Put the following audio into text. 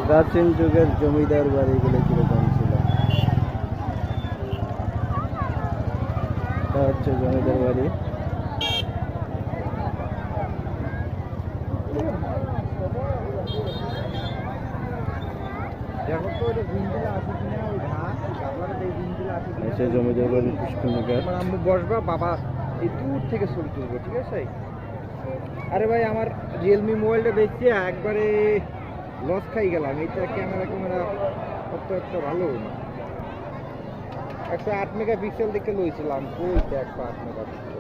প্রাচীন যুগের জমিদার বাড়িগুলো কিরকম ছিল। এটা হচ্ছে জমিদার বাড়ি। জমিদার বাড়ি পুষ্করণীঘাট। বসবা বাবা এই দূর থেকে ছবি তুলবো, ঠিক আছে? আরে ভাই আমার রিয়েলমি মোবাইলটা দেখছি একবারে লস খাই গেলাম। এইটা ক্যামেরা অত একটা ভালো না। 108 মেগাপিক্সেল দেখে লইছিলাম, ওইটা 108 মেগাপিক্সেল।